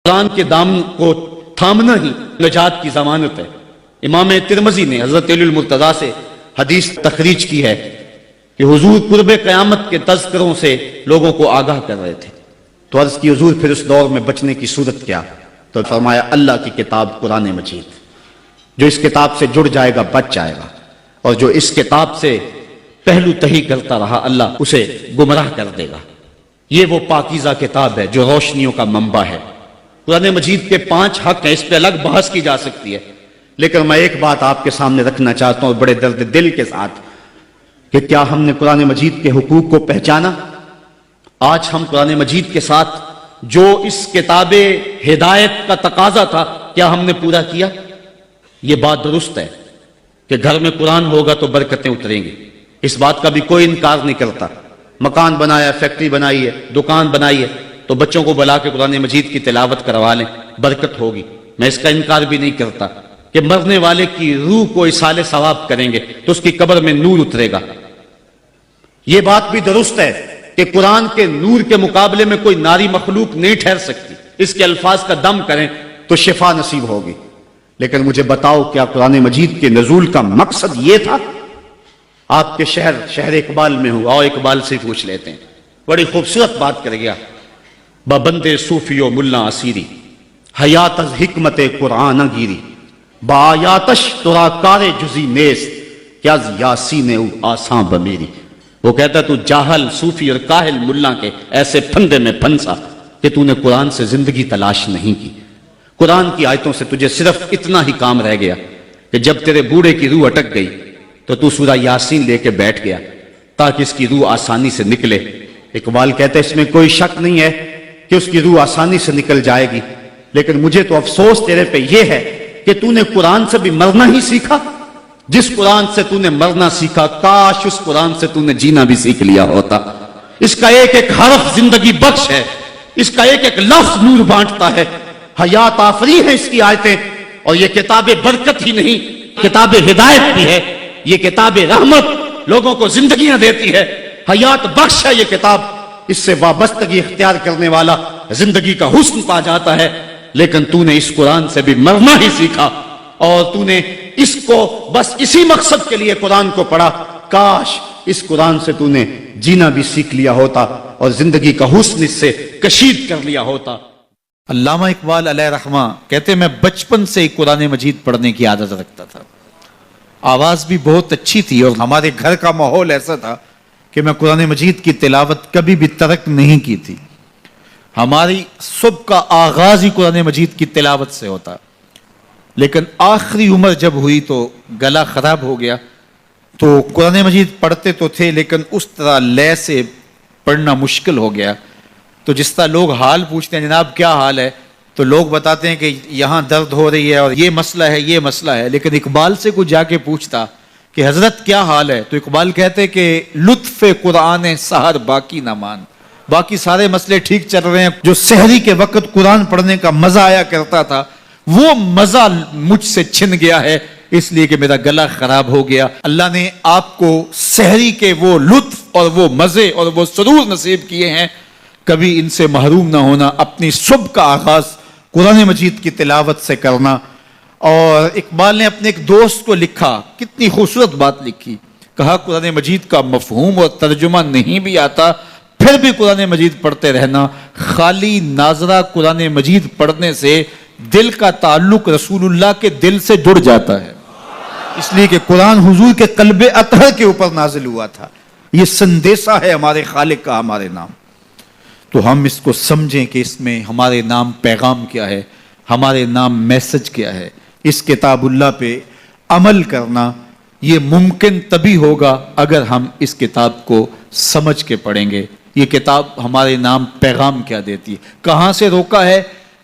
قرآن کے دامن کو تھامنا ہی نجات کی ضمانت ہے۔ امام ترمذی نے حضرت علی المرتضیٰ سے حدیث تخریج کی ہے کہ حضور قرب قیامت کے تذکروں سے لوگوں کو آگاہ کر رہے تھے، تو عرض کی حضور پھر اس دور میں بچنے کی صورت کیا؟ تو فرمایا اللہ کی کتاب قرآن مجید، جو اس کتاب سے جڑ جائے گا بچ جائے گا، اور جو اس کتاب سے پہلو تہی کرتا رہا اللہ اسے گمراہ کر دے گا۔ یہ وہ پاکیزہ کتاب ہے جو روشنیوں کا منبع ہے۔ قرآن مجید کے 5 حق ہیں، اس پہ الگ بحث کی جا سکتی ہے، لیکن میں ایک بات آپ کے سامنے رکھنا چاہتا ہوں اور بڑے درد دل کے ساتھ، کہ کیا ہم نے قرآن مجید کے حقوق کو پہچانا؟ آج ہم قرآن مجید کے ساتھ جو اس کتاب ہدایت کا تقاضا تھا کیا ہم نے پورا کیا؟ یہ بات درست ہے کہ گھر میں قرآن ہوگا تو برکتیں اتریں گی، اس بات کا بھی کوئی انکار نہیں کرتا۔ مکان بنایا، فیکٹری بنائی ہے، دکان بنائی ہے، تو بچوں کو بلا کے قرآن مجید کی تلاوت کروا لیں، برکت ہوگی۔ میں اس کا انکار بھی نہیں کرتا کہ مرنے والے کی روح کو اصال ثواب کریں گے تو اس کی قبر میں نور اترے گا۔ یہ بات بھی درست ہے کہ قرآن کے نور کے مقابلے میں کوئی ناری مخلوق نہیں ٹھہر سکتی، اس کے الفاظ کا دم کریں تو شفا نصیب ہوگی۔ لیکن مجھے بتاؤ، کیا قرآن مجید کے نزول کا مقصد یہ تھا؟ آپ کے شہر اقبال میں ہوا، اور اقبال سے پوچھ لیتے ہیں، بڑی خوبصورت بات کر گیا۔ ببندے صوفی و ملا اسیری حیات از حکمت قرآن گیری، با آیاتش ترا کار جزی نیست کہ از یاسین او آساں بمیری۔ وہ کہتا ہے تو جاہل صوفی اور کاہل ملا کے ایسے پھندے میں پھنسا کہ تو نے قرآن سے زندگی تلاش نہیں کی۔ قرآن کی آیتوں سے تجھے صرف اتنا ہی کام رہ گیا کہ جب تیرے بوڑھے کی روح اٹک گئی تو سورہ یاسین لے کے بیٹھ گیا تاکہ اس کی روح آسانی سے نکلے۔ اقبال کہتے ہیں اس میں کوئی شک نہیں ہے کہ اس کی روح آسانی سے نکل جائے گی، لیکن مجھے تو افسوس تیرے پہ یہ ہے کہ تو نے قرآن سے بھی مرنا ہی سیکھا۔ جس قرآن سے تو نے مرنا سیکھا، کاش اس قرآن سے تو نے جینا بھی سیکھ لیا ہوتا۔ اس کا ایک ایک حرف زندگی بخش ہے، اس کا ایک ایک لفظ نور بانٹتا ہے، حیات آفری ہے اس کی آیتیں، اور یہ کتاب برکت ہی نہیں، کتاب ہدایت بھی ہے۔ یہ کتاب رحمت لوگوں کو زندگیاں دیتی ہے، حیات بخش ہے یہ کتاب۔ اس سے وابستگی اختیار کرنے والا زندگی کا حسن پا جاتا ہے۔ لیکن تو نے اس قرآن سے بھی مرنا ہی سیکھا، اور تو نے اس کو بس اسی مقصد کے لیے قرآن کو پڑھا۔ کاش اس قرآن سے تو نے جینا بھی سیکھ لیا ہوتا اور زندگی کا حسن اس سے کشید کر لیا ہوتا۔ علامہ اقبال علیہ رحمہ کہتے میں بچپن سے ہی قرآن مجید پڑھنے کی عادت رکھتا تھا، آواز بھی بہت اچھی تھی، اور ہمارے گھر کا ماحول ایسا تھا کہ میں قرآن مجید کی تلاوت کبھی بھی ترک نہیں کی تھی۔ ہماری صبح کا آغاز ہی قرآن مجید کی تلاوت سے ہوتا، لیکن آخری عمر جب ہوئی تو گلا خراب ہو گیا، تو قرآن مجید پڑھتے تو تھے لیکن اس طرح لے سے پڑھنا مشکل ہو گیا۔ تو جس طرح لوگ حال پوچھتے ہیں جناب کیا حال ہے، تو لوگ بتاتے ہیں کہ یہاں درد ہو رہی ہے اور یہ مسئلہ ہے یہ مسئلہ ہے، لیکن اقبال سے کوئی جا کے پوچھتا کہ حضرت کیا حال ہے، تو اقبال کہتے کہ لطف قرآن سحر باقی نہ مان، باقی سارے مسئلے ٹھیک چل رہے ہیں، جو سحری کے وقت قرآن پڑھنے کا مزہ آیا کرتا تھا وہ مزہ مجھ سے چھن گیا ہے، اس لیے کہ میرا گلا خراب ہو گیا۔ اللہ نے آپ کو سحری کے وہ لطف اور وہ مزے اور وہ سرور نصیب کیے ہیں، کبھی ان سے محروم نہ ہونا، اپنی صبح کا آغاز قرآن مجید کی تلاوت سے کرنا۔ اور اقبال نے اپنے ایک دوست کو لکھا، کتنی خوبصورت بات لکھی، کہا قرآن مجید کا مفہوم اور ترجمہ نہیں بھی آتا پھر بھی قرآن مجید پڑھتے رہنا، خالی ناظرہ قرآن مجید پڑھنے سے دل کا تعلق رسول اللہ کے دل سے جڑ جاتا ہے، اس لیے کہ قرآن حضور کے قلب اطہر کے اوپر نازل ہوا تھا۔ یہ سندیسہ ہے ہمارے خالق کا ہمارے نام، تو ہم اس کو سمجھیں کہ اس میں ہمارے نام پیغام کیا ہے، ہمارے نام میسج کیا ہے۔ اس کتاب اللہ پہ عمل کرنا یہ ممکن تبھی ہوگا اگر ہم اس کتاب کو سمجھ کے پڑھیں گے۔ یہ کتاب ہمارے نام پیغام کیا دیتی ہے، کہاں سے روکا ہے،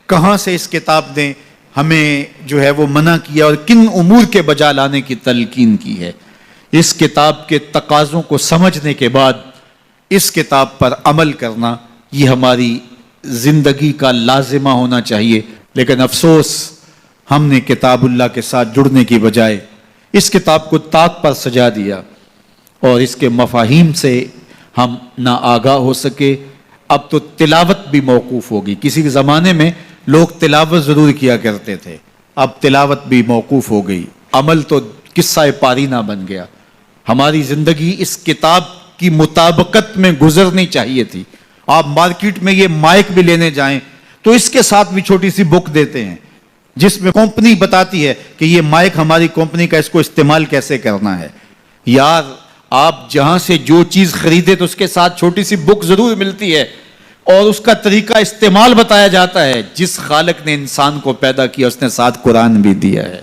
کہاں سے اس کتاب نے ہمیں جو ہے وہ منع کیا اور کن امور کے بجا لانے کی تلقین کی ہے۔ اس کتاب کے تقاضوں کو سمجھنے کے بعد اس کتاب پر عمل کرنا یہ ہماری زندگی کا لازمہ ہونا چاہیے۔ لیکن افسوس ہم نے کتاب اللہ کے ساتھ جڑنے کی بجائے اس کتاب کو طاق پر سجا دیا، اور اس کے مفاہیم سے ہم نہ آگاہ ہو سکے۔ اب تو تلاوت بھی موقوف ہوگی۔ کسی زمانے میں لوگ تلاوت ضرور کیا کرتے تھے، اب تلاوت بھی موقوف ہو گئی، عمل تو قصہ پارینہ بن گیا۔ ہماری زندگی اس کتاب کی مطابقت میں گزرنی چاہیے تھی۔ آپ مارکیٹ میں یہ مائک بھی لینے جائیں تو اس کے ساتھ بھی چھوٹی سی بک دیتے ہیں جس میں کمپنی بتاتی ہے کہ یہ مائک ہماری کمپنی کا، اس کو استعمال کیسے کرنا ہے۔ یار آپ جہاں سے جو چیز خریدے تو اس کے ساتھ چھوٹی سی بک ضرور ملتی ہے اور اس کا طریقہ استعمال بتایا جاتا ہے۔ جس خالق نے انسان کو پیدا کیا اس نے ساتھ قرآن بھی دیا ہے،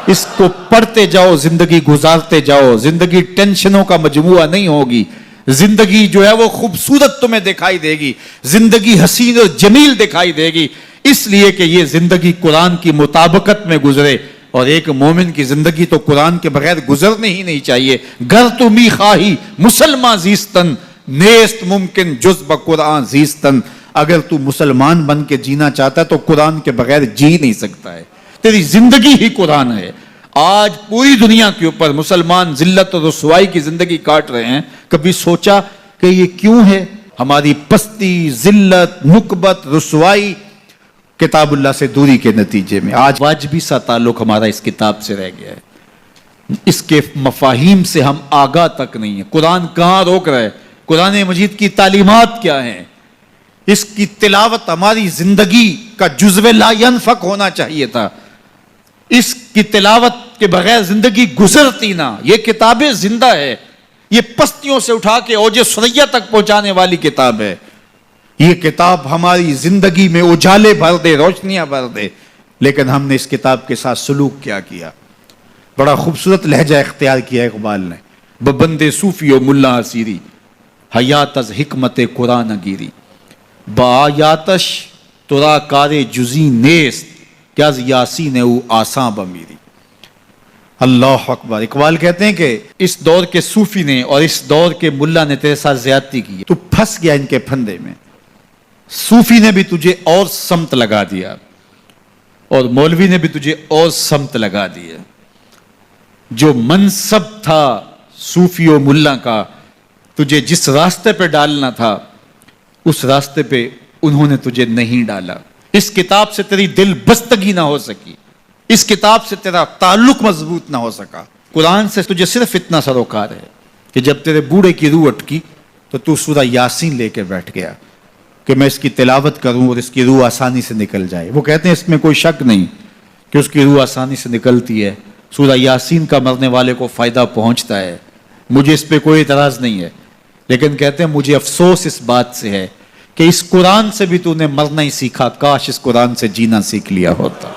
اس کو پڑھتے جاؤ، زندگی گزارتے جاؤ۔ زندگی ٹینشنوں کا مجموعہ نہیں ہوگی، زندگی جو ہے وہ خوبصورت تمہیں دکھائی دے گی، زندگی حسین اور جمیل دکھائی دے گی، اس لیے کہ یہ زندگی قرآن کی مطابقت میں گزرے۔ اور ایک مومن کی زندگی تو قرآن کے بغیر گزرنے ہی نہیں چاہیے۔ گر تو می خواہی مسلمان زیستن، نیست ممکن جز بقرآن زیستن۔ اگر تو مسلمان بن کے جینا چاہتا ہے تو قرآن کے بغیر جی نہیں سکتا ہے، تیری زندگی ہی قرآن ہے۔ آج پوری دنیا کے اوپر مسلمان ذلت اور رسوائی کی زندگی کاٹ رہے ہیں۔ کبھی سوچا کہ یہ کیوں ہے؟ ہماری پستی، ذلت، نکبت، رسوائی کتاب اللہ سے دوری کے نتیجے میں۔ آج واجبی سا تعلق ہمارا اس کتاب سے رہ گیا ہے، اس کے مفاہیم سے ہم آگاہ تک نہیں ہیں۔ قرآن کہاں روک رہا ہے؟ قرآن مجید کی تعلیمات کیا ہیں؟ اس کی تلاوت ہماری زندگی کا جزو لا ینفک ہونا چاہیے تھا۔ اس کی تلاوت کے بغیر زندگی گزرتی نہ۔ یہ کتابیں زندہ ہے، یہ پستیوں سے اٹھا کے اوج ثریا تک پہنچانے والی کتاب ہے۔ یہ کتاب ہماری زندگی میں اجالے بھر دے، روشنیاں بھر دے، لیکن ہم نے اس کتاب کے ساتھ سلوک کیا کیا؟ بڑا خوبصورت لہجہ اختیار کیا اقبال نے، ببندے صوفی و ملا اسیری، حیات از حکمت قرآن گیری، بآیاتش ترا کار جزی نیست، کیا از یاسین او آساں بمیری۔ اللہ اکبر۔ اقبال کہتے ہیں کہ اس دور کے صوفی نے اور اس دور کے ملا نے تیرے ساتھ زیادتی کی، تو پھنس گیا ان کے پھندے میں۔ صوفی نے بھی تجھے اور سمت لگا دیا اور مولوی نے بھی تجھے اور سمت لگا دیا۔ جو منصب تھا صوفی و ملا کا، تجھے جس راستے پہ ڈالنا تھا اس راستے پہ انہوں نے تجھے نہیں ڈالا۔ اس کتاب سے تیری دل بستگی نہ ہو سکی، اس کتاب سے تیرا تعلق مضبوط نہ ہو سکا۔ قرآن سے تجھے صرف اتنا سروکار ہے کہ جب تیرے بوڑھے کی روح اٹکی تو سورہ یاسین لے کے بیٹھ گیا کہ میں اس کی تلاوت کروں اور اس کی روح آسانی سے نکل جائے۔ وہ کہتے ہیں اس میں کوئی شک نہیں کہ اس کی روح آسانی سے نکلتی ہے، سورہ یاسین کا مرنے والے کو فائدہ پہنچتا ہے، مجھے اس پہ کوئی اعتراض نہیں ہے، لیکن کہتے ہیں مجھے افسوس اس بات سے ہے کہ اس قرآن سے بھی تو نے مرنا ہی سیکھا، کاش اس قرآن سے جینا سیکھ لیا ہوتا۔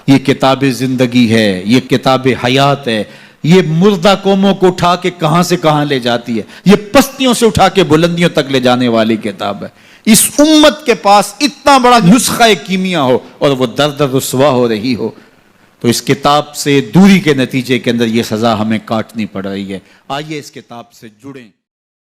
یہ کتاب زندگی ہے، یہ کتاب حیات ہے، یہ مردہ قوموں کو اٹھا کے کہاں سے کہاں لے جاتی ہے، یہ پستیوں سے اٹھا کے بلندیوں تک لے جانے والی کتاب ہے۔ اس امت کے پاس اتنا بڑا نسخہ کیمیا ہو اور وہ درد رسوا ہو رہی ہو تو اس کتاب سے دوری کے نتیجے کے اندر یہ سزا ہمیں کاٹنی پڑ رہی ہے۔ آئیے اس کتاب سے جڑیں۔